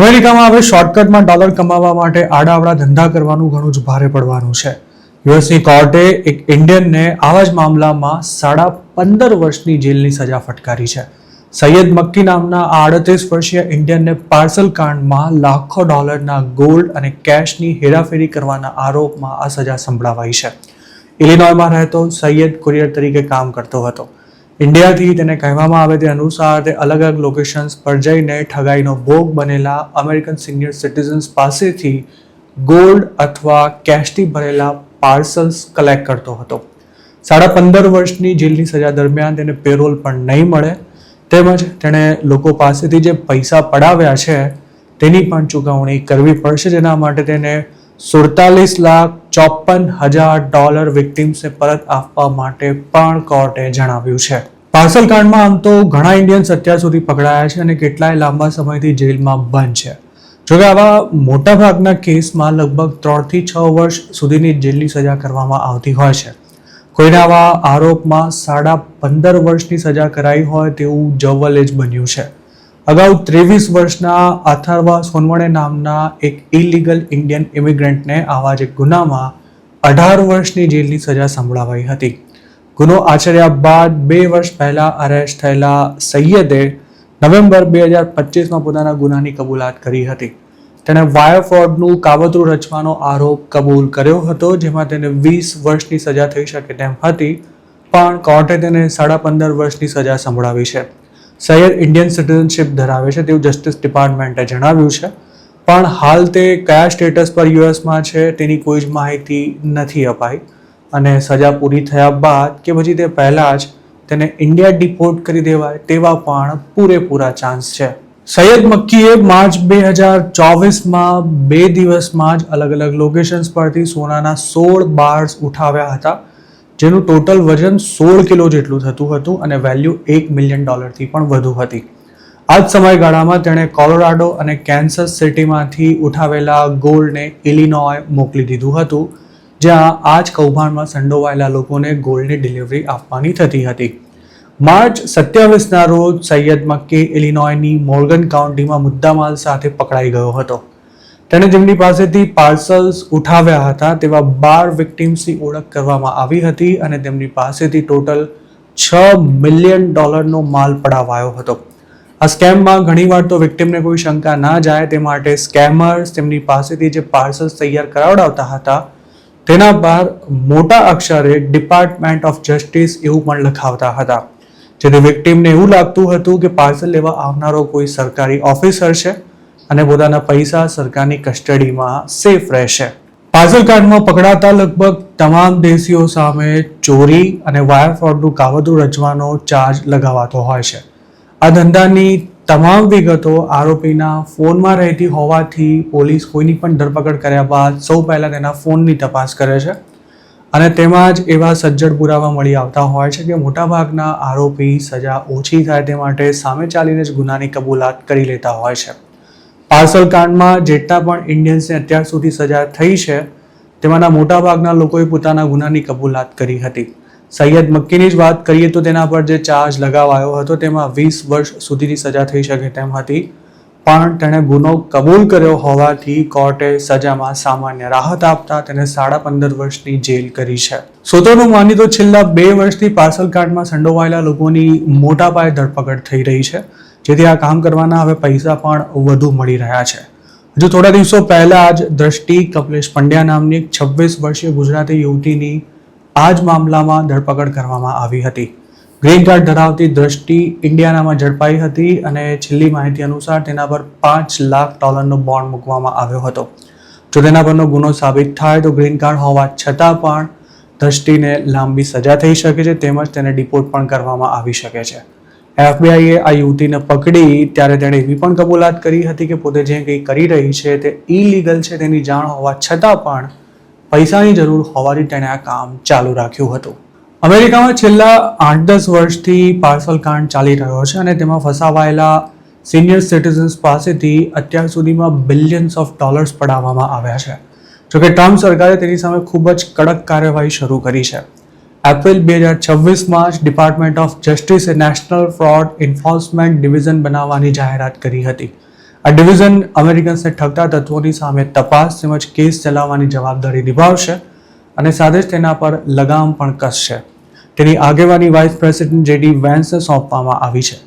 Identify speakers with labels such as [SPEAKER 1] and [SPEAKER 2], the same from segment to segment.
[SPEAKER 1] અમેરિકામાં હવે શોર્ટકટમાં ડોલર કમાવા માટે આડાઅવળા ધંધા કરવાનું ઘણું જ ભારે પડવાનું છે. યુએસની કોર્ટે એક ઇન્ડિયનને આવા જ મામલામાં 15.5 વર્ષની જેલની સજા ફટકારી છે. સૈયદ મક્કી નામના આ 38 વર્ષીય ઇન્ડિયનને પાર્સલ કાંડમાં લાખો ડોલરના ગોલ્ડ અને કેશની હેરાફેરી કરવાના આરોપમાં આ સજા સંભળાવાઈ છે. ઇલિનોયમાં રહેતો સૈયદ કુરિયર તરીકે કામ કરતો હતો. ઇન્ડિયાથી તેને કહેવામાં આવે તે અનુસાર તે અલગ અલગ લોકેશન્સ પર જઈને ઠગાઈનો ભોગ બનેલા અમેરિકન સિનિયર સિટીઝન્સ પાસેથી ગોલ્ડ અથવા કેશથી ભરેલા પાર્સલ્સ કલેક્ટ કરતો હતો. 15.5 વર્ષની જેલની સજા દરમિયાન તેને પેરોલ પણ નહીં મળે, તેમજ તેણે લોકો પાસેથી જે પૈસા પડાવ્યા છે તેની પણ ચૂકવણી કરવી પડશે, જેના માટે તેને $47,54,000 વિક્ટિમ્સને પરત આપવા માટે પણ કોર્ટે જણાવ્યું છે. પાર્સલ કાંડમાં આમ તો ઘણા ઇન્ડિયન્સ અત્યાર સુધી પકડાયા છે અને કેટલાય લાંબા સમયથી જેલમાં બંધ છે. જોકે આવા મોટાભાગના કેસમાં લગભગ 3 થી 6 વર્ષ સુધીની જેલની સજા કરવામાં આવતી હોય છે. કોઈને આવા આરોપમાં 15.5 વર્ષની સજા કરાઈ હોય તેવું જવલે જ બન્યું છે. અગાઉ 23 વર્ષના અથર્વા સોનવણે નામના એક ઇલીગલ ઇન્ડિયન ઇમિગ્રન્ટને આવા જ એક ગુનામાં 18 વર્ષની જેલની સજા સંભળાવાઈ હતી. ગુનો આચર્યા બાદ 2 વર્ષ પહેલા અરેસ્ટ થયેલા સૈયદે નવેમ્બર 2025માં પોતાના ગુનાની કબૂલાત કરી હતી. તેણે વાયર ફ્રોડનું કાવતરું રચવાનો આરોપ કબૂલ કર્યો હતો, જેમાં તેને 20 વર્ષની સજા થઈ શકે તેમ હતી, પણ કોર્ટે તેને 15.5 વર્ષની સજા સંભળાવી છે. સૈયદ ઇન્ડિયન સિટીઝનશિપ ધરાવે છે તેવું જસ્ટિસ ડિપાર્ટમેન્ટે જણાવ્યું છે, પણ હાલ તે કયા સ્ટેટસ પર યુએસમાં છે તેની કોઈ જ માહિતી નથી અપાઈ અને સજા પૂરી થયા બાદ કે પછી તે પહેલાં જ તેને ઇન્ડિયા ડિપોર્ટ કરી દેવાય તેવા પણ પૂરેપૂરા ચાન્સ છે. સૈયદ મક્કીએ માર્ચ 2024માં 2 દિવસમાં જ અલગ અલગ લોકેશન્સ પરથી સોનાના 16 બાર્સ ઉઠાવ્યા હતા, જેનું ટોટલ વજન 16 કિલો જેટલું થતું હતું અને વેલ્યુ $1 મિલિયન પણ વધુ હતી. આ જ સમયગાળામાં તેણે કોલોરાડો અને કેન્સસ સિટીમાંથી ઉઠાવેલા ગોલ્ડને ઇલિનોય મોકલી દીધું હતું, જ્યાં આ જ કૌભાંડમાં સંડોવાયેલા લોકોને ગોલ્ડની ડિલિવરી આપવાની થતી હતી. માર્ચ 27ના રોજ સૈયદ મક્કી ઇલિનોયની મોર્ગન કાઉન્ટીમાં મુદ્દામાલ સાથે પકડાઈ ગયો હતો. તેણે જેમની પાસેથી પાર્સલ્સ ઉઠાવ્યા હતા તેવા 12 વિક્ટિમ્સની ઓળખ કરવામાં આવી હતી અને તેમની પાસેથી ટોટલ $6 મિલિયન માલ પડાવાયો હતો. આ સ્કેમમાં ઘણીવાર તો વિક્ટિમને કોઈ શંકા ના જાય તે માટે સ્કેમર્સ તેમની પાસેથી જે પાર્સલ્સ તૈયાર કરાવડાવતા હતા તેના પર મોટા અક્ષરે ડિપાર્ટમેન્ટ ઓફ જસ્ટિસ એવું પણ લખાવતા હતા, જેથી વિક્ટિમને એવું લાગતું હતું કે પાર્સલ લેવા આવનારો કોઈ સરકારી ઓફિસર છે અને પોતાના પૈસા સરકારની કસ્ટડીમાં સેફ રહેશે. પાર્સલ કાંડમાં પકડાતા લગભગ તમામ દેશીઓ સામે ચોરી અને વાયર ફ્રોડનું કાવતરું રચવાનો ચાર્જ લગાવાતો હોય છે. આ ધંધાની તમામ વિગતો આરોપીના ફોનમાં રહેતી હોવાથી પોલીસ કોઈની પણ ધરપકડ કર્યા બાદ સૌ પહેલાં તેના ફોનની તપાસ કરે છે અને તેમાં જ એવા સજ્જડ પુરાવા મળી આવતા હોય છે કે મોટાભાગના આરોપી સજા ઓછી થાય તે માટે સામે ચાલીને જ ગુનાની કબૂલાત કરી લેતા હોય છે. પાર્સલ કાંડમાં જેટલા પણ ઇન્ડિયન્સને અત્યાર સુધી સજા થઈ છે તેમાંના મોટાભાગના લોકોએ પોતાના ગુનાની કબૂલાત કરી હતી. સૈયદ મક્કીની જ વાત કરીએ તો તેના પર જે ચાર્જ લગાવાયો હતો તેમાં 20 વર્ષ સુધીની સજા થઈ શકે તેમ હતી, પણ તેણે ગુનો કબૂલ કર્યો હોવાથી કોર્ટે સજામાં સામાન્ય રાહત આપતા તેને 15.5 વર્ષની જેલ કરી છે. સૂત્રોનું માનીએ તો છેલ્લા 2 વર્ષથી પાર્સલ કાંડમાં સંડોવાયેલા લોકોની મોટા પાયે ધરપકડ થઈ રહી છે, જેથી આ કામ કરવાના હવે પૈસા પણ વધુ મળી રહ્યા છે. હજુ થોડા દિવસો પહેલા જ દ્રષ્ટિ કમલેશ પંડ્યા નામની 26 વર્ષીય ગુજરાતી યુવતીની આ જ મામલામાં ધરપકડ કરવામાં આવી હતી. ગ્રીન કાર્ડ ધરાવતી દ્રષ્ટિ ઇન્ડિયાનામાં ઝડપાઈ હતી અને છેલ્લી માહિતી અનુસાર તેના પર $5 લાખ બોન્ડ મૂકવામાં આવ્યો હતો. જો તેના પરનો ગુનો સાબિત થાય તો ગ્રીન કાર્ડ હોવા છતાં પણ દ્રષ્ટિને લાંબી સજા થઈ શકે છે, તેમજ તેને ડિપોર્ટ પણ કરવામાં આવી શકે છે. FBI આ યુવતીને પકડી ત્યારે તેણે એવી પણ કબૂલાત કરી હતી કે પોતે જે કંઈ કરી રહી છે તે ઇલીગલ છે તેની જાણ હોવા છતાં પણ પૈસાની જરૂર હોવાથી તેણે આ કામ ચાલુ રાખ્યું હતું. અમેરિકામાં છેલ્લા 8-10 વર્ષથી પાર્સલ કાંડ ચાલી રહ્યો છે અને તેમાં ફસાવાયેલા સિનિયર સિટીઝન્સ પાસેથી અત્યાર સુધીમાં બિલિયન્સ ઓફ ડોલર્સ પડાવવામાં આવ્યા છે. જોકે ટ્રમ્પ સરકારે તેની સામે ખૂબ જ કડક કાર્યવાહી શરૂ કરી છે. એપ્રિલ 2026માં જ ડિપાર્ટમેન્ટ ઓફ જસ્ટિસે નેશનલ ફ્રોડ એન્ફોર્સમેન્ટ ડિવિઝન બનાવવાની જાહેરાત કરી હતી. આ ડિવિઝન અમેરિકન્સને ઠગતા તત્વોની સામે તપાસ તેમજ કેસ ચલાવવાની જવાબદારી નિભાવશે અને સાથે જ તેના પર લગામ પણ કસશે. તેની આગેવાની વાઇસ પ્રેસિડેન્ટ JD વેન્સને સોંપવામાં આવી છે.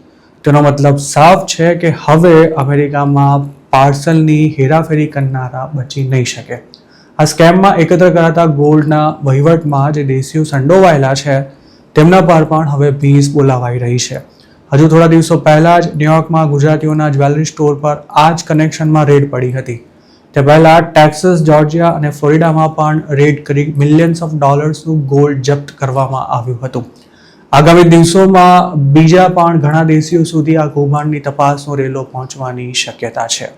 [SPEAKER 1] તેનો મતલબ સાફ છે કે હવે અમેરિકામાં પાર્સલની હેરાફેરી કરનારા બચી નહીં શકે. આ સ્કેમમાં એકત્ર કરાતા ગોલ્ડના વહીવટમાં જે દેશીઓ સંડોવાયેલા છે તેમના પર પણ હવે ભીંસ બોલાવાઈ રહી છે. હજુ થોડા દિવસો પહેલા જ ન્યુયોર્કમાં ગુજરાતીઓના જ્વેલરી સ્ટોર પર આ જ કનેક્શનમાં રેડ પડી હતી. તે પહેલા ટેક્સાસ, જોર્જિયા અને ફ્લોરિડામાં પણ રેડ કરી મિલિયન્સ ઓફ ડોલર્સનું ગોલ્ડ જપ્ત કરવામાં આવ્યું હતું. આગામી દિવસોમાં બીજા પણ ઘણા દેશીઓ સુધી આ કૌભાંડની તપાસનો રેલો પહોંચવાની શક્યતા છે.